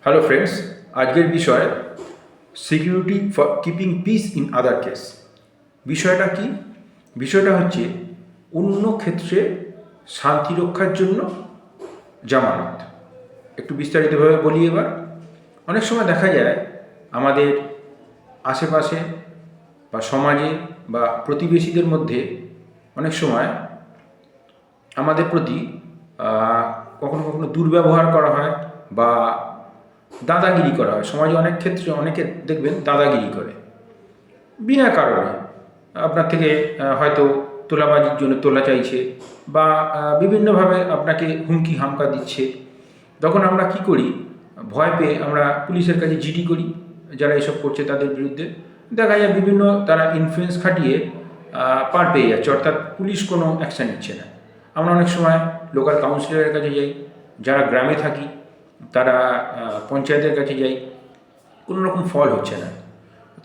Hello friends, আজকের বিষয় security for keeping piece in other case. বিষয়টা কি? বিষয়টা হচ্ছে অন্য ক্ষেত্রে শান্তি রক্ষার জন্য জামানত। একটু বিস্তারিতভাবে বলি এবার। অনেক সময় দেখা যায় আমাদের আশেপাশে বা সমাজে বা প্রতিবেশীদের মধ্যে অনেক সময় আমাদের প্রতি কখনো কখনো দুর্ব্যবহার করা হয় বা দাদাগিরি করা হয়। সমাজে অনেক ক্ষেত্রে অনেকে দেখবেন দাদাগিরি করে বিনা কারণে। আপনার থেকে হয়তো তোলাবাজির জন্য তোলা চাইছে বা বিভিন্নভাবে আপনাকে হুমকি হামকা দিচ্ছে। তখন আমরা কি করি? ভয় পেয়ে আমরা পুলিশের কাছে জিডি করি। যারা এসব করছে তাদের বিরুদ্ধে দেখা যায় বিভিন্ন তারা ইনফ্লুয়েন্স খাটিয়ে পার পেয়ে যাচ্ছে, অর্থাৎ পুলিশ কোনো অ্যাকশান নিচ্ছে না। আমরা অনেক সময় লোকাল কাউন্সিলরের কাছে যাই, যারা গ্রামে থাকি তারা পঞ্চায়েতের কাছে যাই, কোনো রকম ফল হচ্ছে না।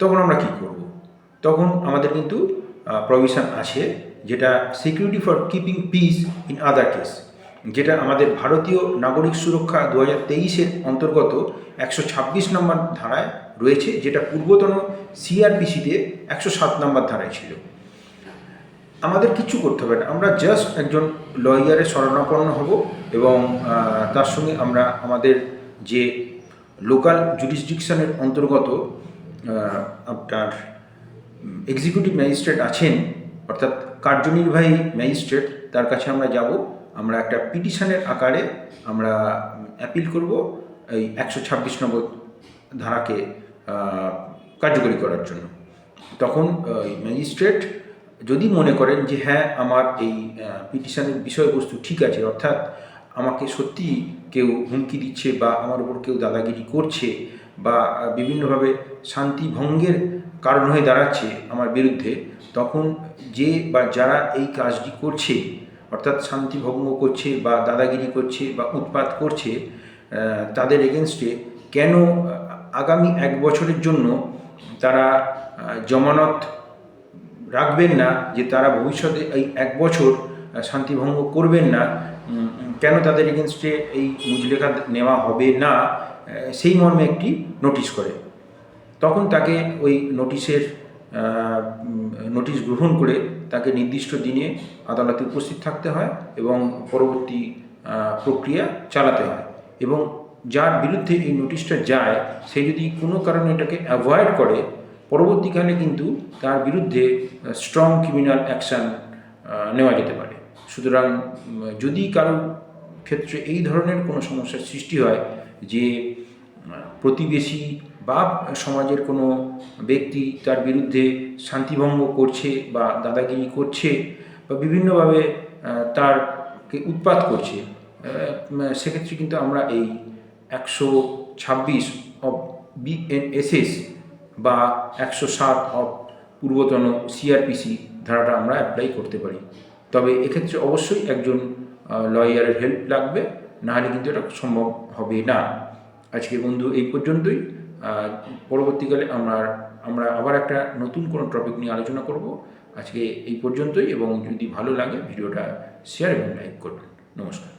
তখন আমরা কী করব? তখন আমাদের কিন্তু প্রভিশন আছে, যেটা security for keeping piece in other case, যেটা আমাদের ভারতীয় নাগরিক সুরক্ষা 2023-এর অন্তর্গত 126 নম্বর ধারায় রয়েছে, যেটা পূর্বতন সিআরপিসিতে 107 নম্বর ধারায় ছিল। আমাদের কিছু করতে হবে না, আমরা জাস্ট একজন লয়ারের শরণাপন্ন হব এবং তার সঙ্গে আমরা আমাদের যে লোকাল জুরিসডিকশনের অন্তর্গত আপনার এক্সিকিউটিভ ম্যাজিস্ট্রেট আছেন, অর্থাৎ কার্যনির্বাহী ম্যাজিস্ট্রেট, তার কাছে আমরা যাব। আমরা একটা পিটিশনের আকারে আমরা অ্যাপিল করব এই 126 নম্বর ধারাকে কার্যকরী করার জন্য। তখন ম্যাজিস্ট্রেট যদি মনে করেন যে হ্যাঁ, আমার এই পিটিশনের বিষয়বস্তু ঠিক আছে, অর্থাৎ আমাকে সত্যি কেউ হুমকি দিচ্ছে বা আমার উপর কেউ দাদাগিরি করছে বা বিভিন্নভাবে শান্তি ভঙ্গের কারণ হয়ে দাঁড়াচ্ছে আমার বিরুদ্ধে, তখন যে বা যারা এই কাজটি করছে, অর্থাৎ শান্তি ভঙ্গ করছে বা দাদাগিরি করছে বা উৎপাত করছে, তাদের এগেনস্টে কেন আগামী 1 বছরের জন্য তারা জমানত রাখবেন না, যে তারা ভবিষ্যতে এই 1 বছর শান্তিভঙ্গ করবেন না, কেন তাদের এগেনস্টে এই মুচলেখা নেওয়া হবে না, সেই মর্মে একটি নোটিশ করে। তখন তাকে ওই নোটিশ গ্রহণ করে তাকে নির্দিষ্ট দিনে আদালতে উপস্থিত থাকতে হয় এবং পরবর্তী প্রক্রিয়া চালাতে হয়। এবং যার বিরুদ্ধে এই নোটিশটা যায়, সে যদি কোনো কারণে এটাকে অ্যাভয়েড করে, পরবর্তীকালে কিন্তু তার বিরুদ্ধে স্ট্রং ক্রিমিনাল অ্যাকশান নেওয়া যেতে পারে। সুতরাং যদি কারোর ক্ষেত্রে এই ধরনের কোনো সমস্যার সৃষ্টি হয় যে প্রতিবেশী বা সমাজের কোনো ব্যক্তি তার বিরুদ্ধে শান্তিভঙ্গ করছে বা দাদাগিরি করছে বা বিভিন্নভাবে তারকে উৎপাত করছে, সেক্ষেত্রে কিন্তু আমরা এই 126 অফ বিএনএসএস বা 107 অফ পূর্বতন সিআরপিসি ধারাটা আমরা অ্যাপ্লাই করতে পারি। তবে এক্ষেত্রে অবশ্যই একজন লয়ারের হেল্প লাগবে, নাহলে কিন্তু এটা সম্ভব হবে না। আজকে বন্ধু এই পর্যন্তই। পরবর্তীকালে আমরা আবার একটা নতুন কোনো টপিক নিয়ে আলোচনা করব। আজকে এই পর্যন্তই, এবং যদি ভালো লাগে ভিডিওটা শেয়ার এবং লাইক করবেন। নমস্কার।